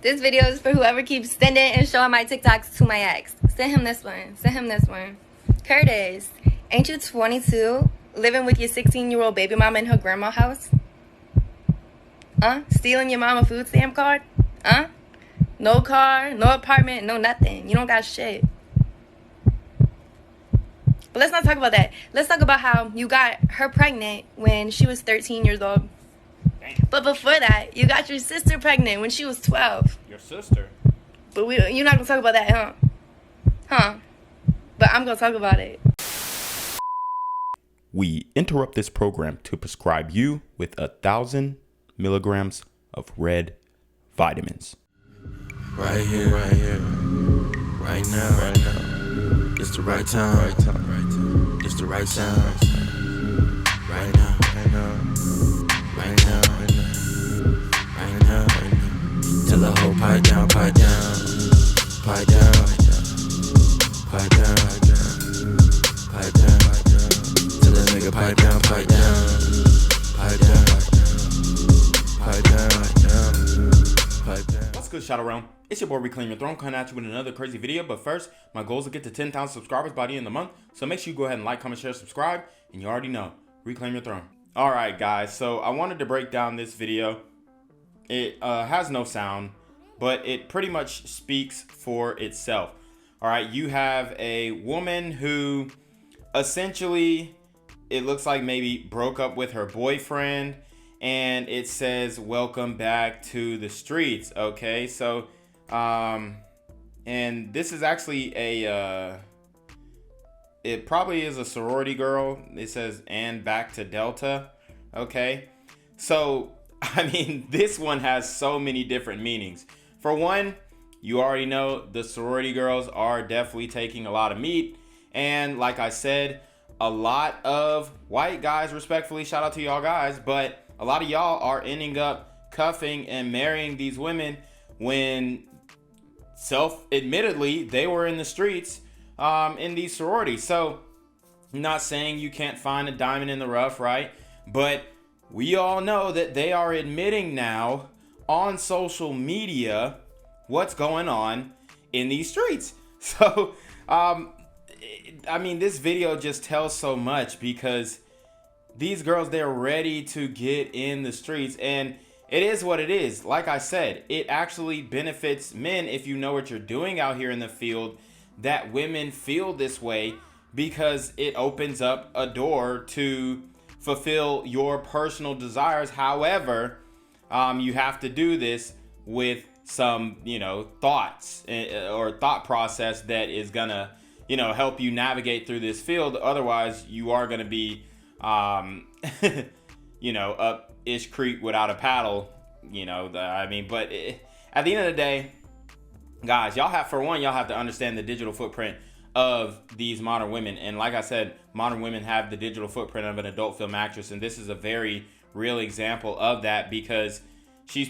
This video is for whoever keeps sending and showing my TikToks to my ex. Send him this one. Send him this one. Curtis, ain't you 22, living with your 16-year-old baby mama in her grandma's house? Stealing your mama food stamp card? No car, no apartment, no nothing. You don't got shit. But let's not talk about that. Let's talk about how you got her pregnant when she was 13 years old. Damn. But before that, you got your sister pregnant when she was 12. Your sister? But you're not going to talk about that, huh? But I'm going to talk about it. We interrupt this program to prescribe you with 1,000 milligrams of red vitamins. Right here, right now. It's the right time, It's the right sound. Right now. Tell the whole pipe down. Tell the nigga pipe down. What's good, Shadow Realm? It's your boy Reclaim Your Throne coming at you with another crazy video. But first, my goal is to get to 10,000 subscribers by the end of the month. So make sure you go ahead and like, comment, share, subscribe. And you already know, Reclaim Your Throne. Alright guys, so I wanted to break down this video. It has no sound, but it pretty much speaks for itself. Alright, you have a woman who essentially, it looks like maybe broke up with her boyfriend. And it says, welcome back to the streets. Okay, so, and this is actually it probably is a sorority girl. It says, and back to Delta. Okay, so, I mean, this one has so many different meanings. For one, you already know the sorority girls are definitely taking a lot of meat. And like I said, a lot of white guys, respectfully, shout out to y'all guys, but a lot of y'all are ending up cuffing and marrying these women when self-admittedly they were in the streets in these sororities. So I'm not saying you can't find a diamond in the rough, right? But we all know that they are admitting now on social media what's going on in these streets. So I mean, this video just tells so much because these girls, they're ready to get in the streets, and it is what it is. Like I said, it actually benefits men if you know what you're doing out here in the field, that women feel this way because it opens up a door to fulfill your personal desires. However, you have to do this with some, thoughts or thought process that is gonna, help you navigate through this field. Otherwise, you are gonna be up Ish Creek without a paddle, but at the end of the day, guys, y'all have to understand the digital footprint of these modern women. And like I said, modern women have the digital footprint of an adult film actress. And this is a very real example of that because she's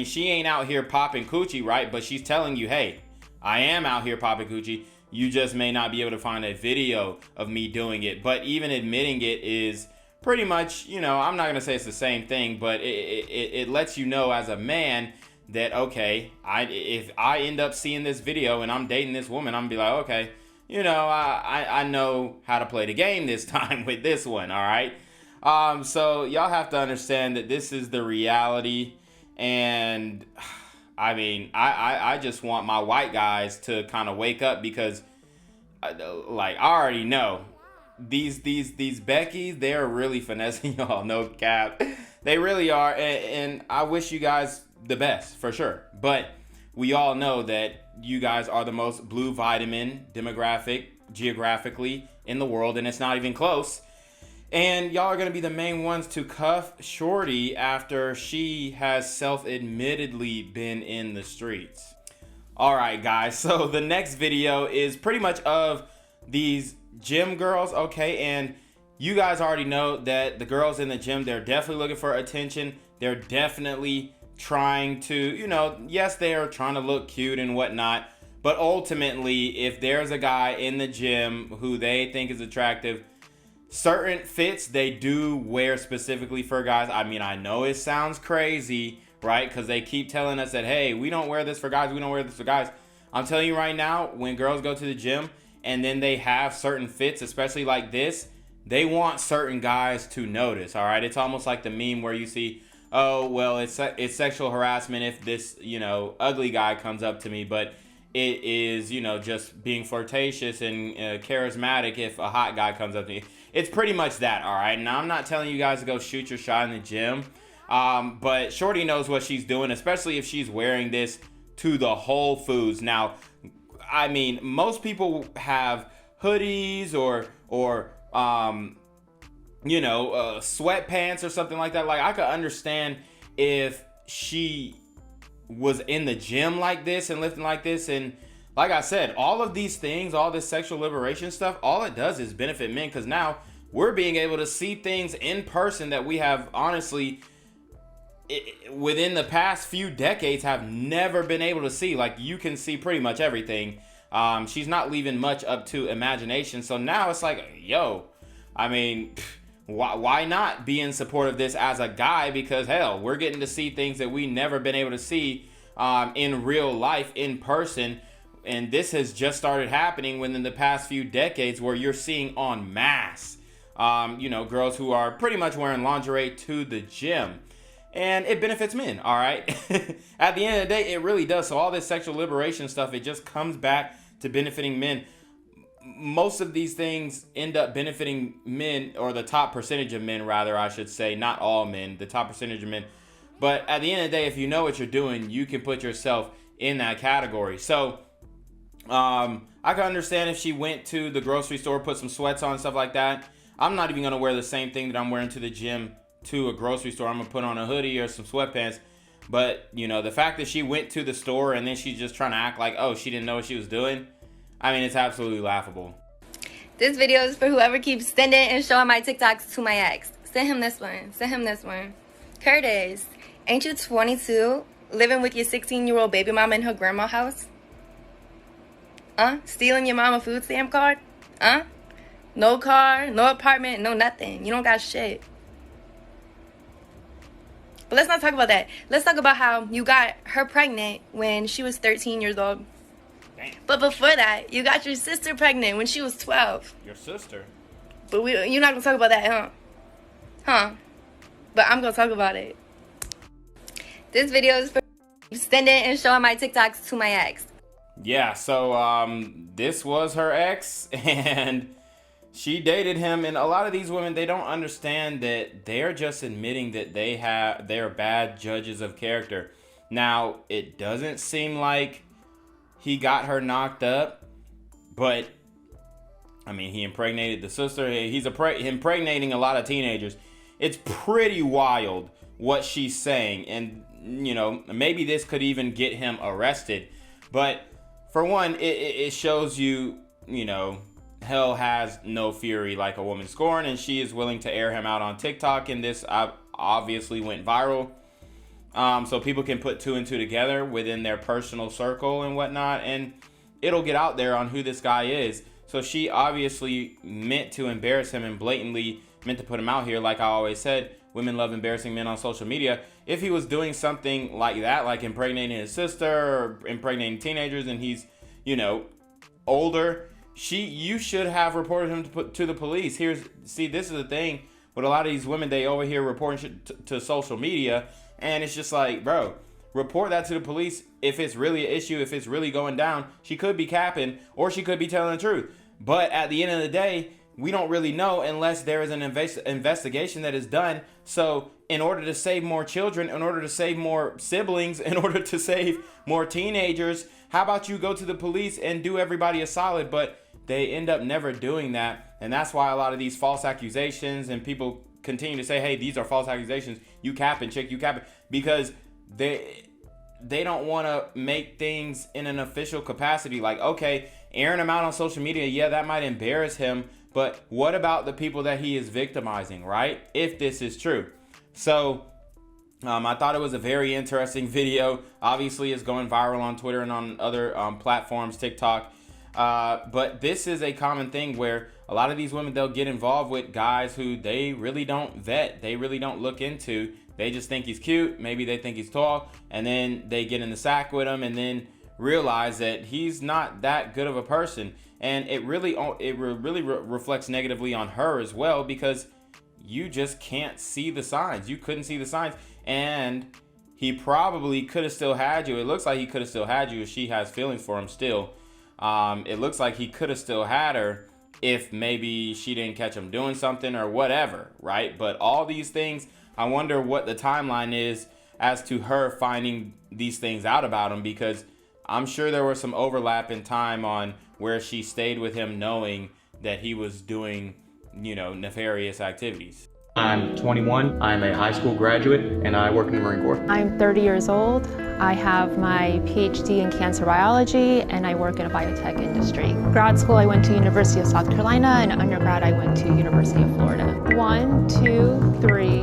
she ain't out here popping coochie, right? But she's telling you, hey, I am out here popping coochie. You just may not be able to find a video of me doing it. But even admitting it is pretty much, I'm not going to say it's the same thing, but it lets you know as a man that, okay, if I end up seeing this video and I'm dating this woman, I'm going to be like, okay, I know how to play the game this time with this one, all right? So y'all have to understand that this is the reality. And I just want my white guys to kind of wake up because, I already know these Beckys, they're really finessing y'all. No cap, they really are. And I wish you guys the best for sure. But we all know that you guys are the most blue vitamin demographic geographically in the world, and it's not even close. And y'all are going to be the main ones to cuff Shorty after she has self-admittedly been in the streets. Alright guys, so the next video is pretty much of these gym girls, okay? And you guys already know that the girls in the gym, they're definitely looking for attention. They're definitely trying to, yes, they are trying to look cute and whatnot. But ultimately, if there's a guy in the gym who they think is attractive, certain fits they do wear specifically for guys. I know it sounds crazy, right? Because they keep telling us that, hey, we don't wear this for guys, we don't wear this for guys. I'm telling you right now, when girls go to the gym and then they have certain fits, especially like this, they want certain guys to notice, all right? It's almost like the meme where you see, oh, well, it's sexual harassment if this, ugly guy comes up to me, but it is, just being flirtatious and charismatic if a hot guy comes up to me. It's pretty much that, all right? Now, I'm not telling you guys to go shoot your shot in the gym, but Shorty knows what she's doing, especially if she's wearing this to the Whole Foods. Now, I mean, most people have hoodies or sweatpants or something like that. Like, I could understand if she was in the gym like this and lifting like this. And like I said, all of these things, all this sexual liberation stuff, all it does is benefit men, because now we're being able to see things in person that we have honestly within the past few decades have never been able to see. Like, you can see pretty much everything. She's not leaving much up to imagination. So now it's like, yo, I mean, why not be in support of this as a guy? Because hell, we're getting to see things that we never been able to see in real life, in person. And this has just started happening within the past few decades, where you're seeing en masse, girls who are pretty much wearing lingerie to the gym. And it benefits men, all right? At the end of the day, it really does. So all this sexual liberation stuff, it just comes back to benefiting men. Most of these things end up benefiting men, or the top percentage of men, rather, I should say. Not all men, the top percentage of men. But at the end of the day, if you know what you're doing, you can put yourself in that category. So I can understand if she went to the grocery store, put some sweats on, stuff like that. I'm not even going to wear the same thing that I'm wearing to the gym to a grocery store. I'm going to put on a hoodie or some sweatpants. But, the fact that she went to the store and then she's just trying to act like, oh, she didn't know what she was doing, I mean, it's absolutely laughable. This video is for whoever keeps sending and showing my TikToks to my ex. Send him this one. Send him this one. Curtis, ain't you 22, living with your 16-year-old baby mama in her grandma's house? Stealing your mama food stamp card? No car, no apartment, no nothing. You don't got shit. But let's not talk about that. Let's talk about how you got her pregnant when she was 13 years old. Damn. But before that, you got your sister pregnant when she was 12. Your sister? But you're not going to talk about that, huh? But I'm going to talk about it. This video is for sending and showing my TikToks to my ex. Yeah, so this was her ex, and she dated him. And a lot of these women, they don't understand that they're just admitting that they're bad judges of character. Now, it doesn't seem like he got her knocked up, but I mean, he impregnated the sister. He's impregnating a lot of teenagers. It's pretty wild what she's saying, and maybe this could even get him arrested. But for one, it shows you, hell has no fury like a woman scorned, and she is willing to air him out on TikTok, and this obviously went viral. So people can put two and two together within their personal circle and whatnot, and it'll get out there on who this guy is. So she obviously meant to embarrass him and blatantly meant to put him out here. Like I always said, women love embarrassing men on social media. If he was doing something like that, like impregnating his sister or impregnating teenagers, and he's, older, you should have reported him to the police. This is the thing with a lot of these women. They over here reporting shit to social media, and it's just like, bro, report that to the police if it's really an issue, if it's really going down. She could be capping, or she could be telling the truth. But at the end of the day, we don't really know unless there is an investigation that is done. So in order to save more children, in order to save more siblings, in order to save more teenagers, how about you go to the police and do everybody a solid? But they end up never doing that. And that's why a lot of these false accusations, and people continue to say, hey, these are false accusations. You capping, chick, you capping. Because they don't want to make things in an official capacity. Like, okay, airing him out on social media, yeah, that might embarrass him. But what about the people that he is victimizing, right? If this is true. So I thought it was a very interesting video. Obviously, it's going viral on Twitter and on other platforms, TikTok. But this is a common thing where a lot of these women, they'll get involved with guys who they really don't vet. They really don't look into. They just think he's cute. Maybe they think he's tall, and then they get in the sack with him, and then realize that he's not that good of a person. And it really reflects negatively on her as well, because you just can't see the signs. You couldn't see the signs, and he probably could have still had you. It looks like he could have still had you if she has feelings for him still. It looks like he could have still had her if maybe she didn't catch him doing something or whatever, right? But all these things, I wonder what the timeline is as to her finding these things out about him, because I'm sure there was some overlap in time on where she stayed with him knowing that he was doing, nefarious activities. I'm 21, I'm a high school graduate, and I work in the Marine Corps. I'm 30 years old. I have my PhD in cancer biology, and I work in a biotech industry. Grad school, I went to University of South Carolina, and undergrad, I went to University of Florida. 1, 2, 3,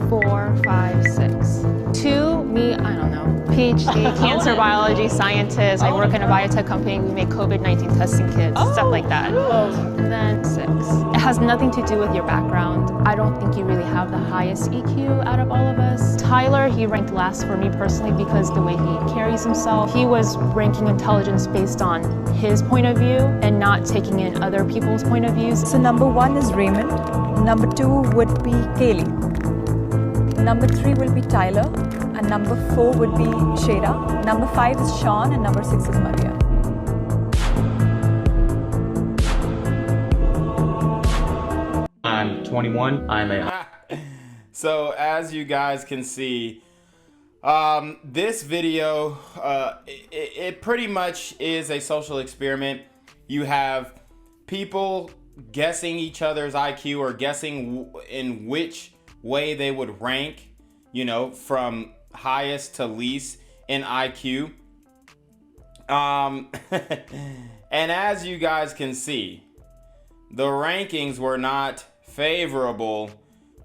4, 5, 6. 2, me, I don't know. PhD, cancer biology scientist. I work in a biotech company. We make COVID-19 testing kits, stuff like that. And then 6. It has nothing to do with your background. I don't think you really have the highest EQ out of all of us. Tyler, he ranked last for me personally because the way he carries himself. He was ranking intelligence based on his point of view and not taking in other people's point of views. So number 1 is Raymond. Number 2 would be Kaylee. Number 3 will be Tyler. And number 4 would be Shayra. Number 5 is Sean, and number 6 is Maria. I'm 21, I'm a... So as you guys can see, this video, it pretty much is a social experiment. You have people guessing each other's IQ, or guessing in which way they would rank, from highest to least in IQ. And as you guys can see, the rankings were not favorable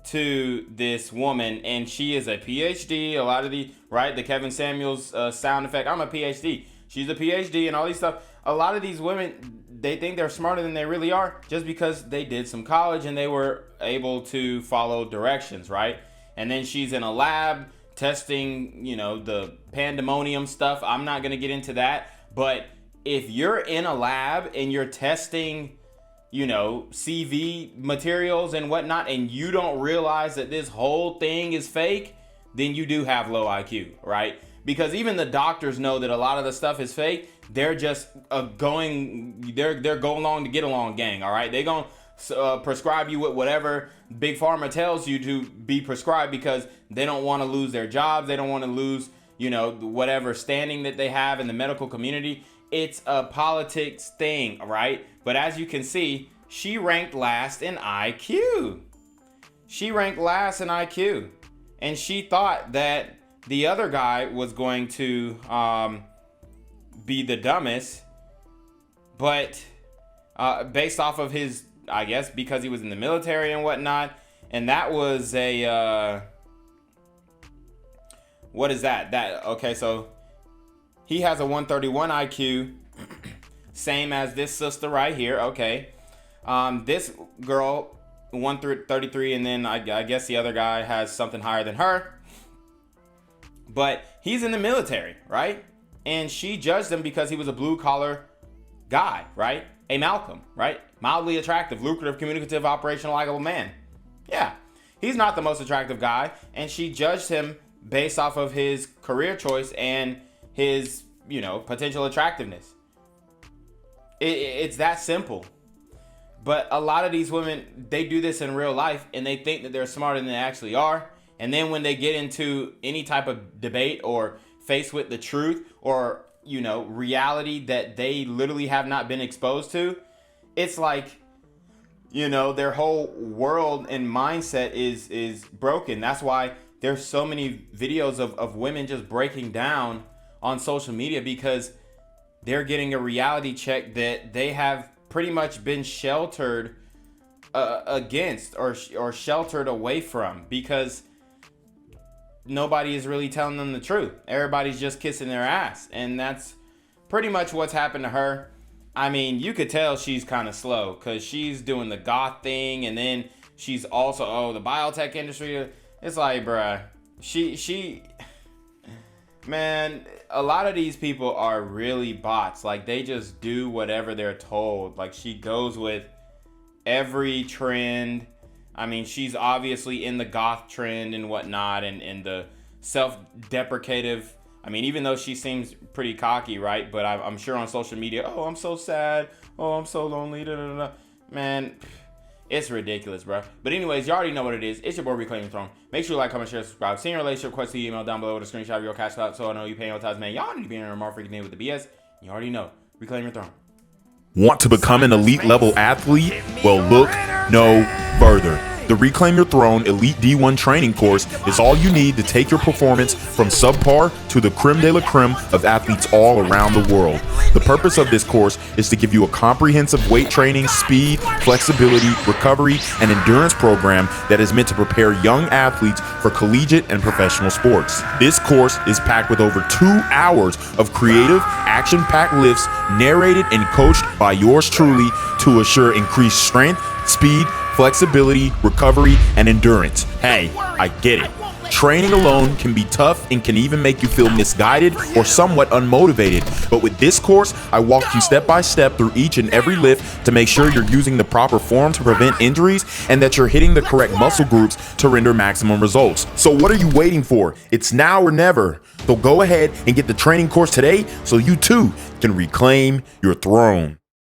to this woman, and she is a PhD. A lot of the Kevin Samuels sound effect. I'm a PhD. She's a PhD and all these stuff. A lot of these women, they think they're smarter than they really are just because they did some college and they were able to follow directions, right? And then she's in a lab testing, the pandemonium stuff. I'm not going to get into that. But if you're in a lab and you're testing, CV materials and whatnot, and you don't realize that this whole thing is fake, then you do have low IQ, right? Because even the doctors know that a lot of the stuff is fake. They're just going along to get along gang, all right? They're going to prescribe you with whatever Big Pharma tells you to be prescribed, because they don't want to lose their jobs. They don't want to lose, whatever standing that they have in the medical community. It's a politics thing, right? But as you can see, she ranked last in IQ. She ranked last in IQ. And she thought that the other guy was going to be the dumbest. But based off of his, I guess, because he was in the military and whatnot. And that was a, what is that? Okay, so he has a 131 IQ, same as this sister right here. Okay, this girl 133, and then I guess the other guy has something higher than her. But he's in the military, right? And she judged him because he was a blue collar guy, right? A Malcolm, right? Mildly attractive, lucrative, communicative, operational, likable man. Yeah, he's not the most attractive guy, and she judged him based off of his career choice and his, potential attractiveness. It's that simple. But a lot of these women, they do this in real life, and they think that they're smarter than they actually are. And then when they get into any type of debate or faced with the truth or, reality that they literally have not been exposed to, it's like, their whole world and mindset is broken. That's why there's so many videos of women just breaking down on social media, because they're getting a reality check that they have pretty much been sheltered against or sheltered away from, because nobody is really telling them the truth. Everybody's just kissing their ass, and that's pretty much what's happened to her. I mean, you could tell she's kind of slow because she's doing the goth thing, and then she's also, the biotech industry. It's like, bruh, man, a lot of these people are really bots. Like, they just do whatever they're told. Like, she goes with every trend. I mean, she's obviously in the goth trend and whatnot, and the self-deprecative. I mean, even though she seems pretty cocky, right? But I'm sure on social media, oh, I'm so sad. Oh, I'm so lonely. Da, da, da. Man, it's ridiculous, bro. But anyways, you already know what it is. It's your boy, Reclaim Your Throne. Make sure you like, comment, share, subscribe. Send your relationship request to the email down below with a screenshot of your cash out so I know you paying your tithes, man. Y'all need to be in a more freaking day with the BS. You already know. Reclaim Your Throne. Want to become an elite level athlete? Well, look no further. The Reclaim Your Throne Elite D1 training course is all you need to take your performance from subpar to the creme de la creme of athletes all around the world. The purpose of this course is to give you a comprehensive weight training, speed, flexibility, recovery, and endurance program that is meant to prepare young athletes for collegiate and professional sports. This course is packed with over 2 hours of creative, action-packed lifts narrated and coached by yours truly to assure increased strength, speed, flexibility, recovery, and endurance. Hey, I get it. Training alone can be tough and can even make you feel misguided or somewhat unmotivated. But with this course, I walk you step by step through each and every lift to make sure you're using the proper form to prevent injuries and that you're hitting the correct muscle groups to render maximum results. So what are you waiting for? It's now or never. So go ahead and get the training course today so you too can reclaim your throne.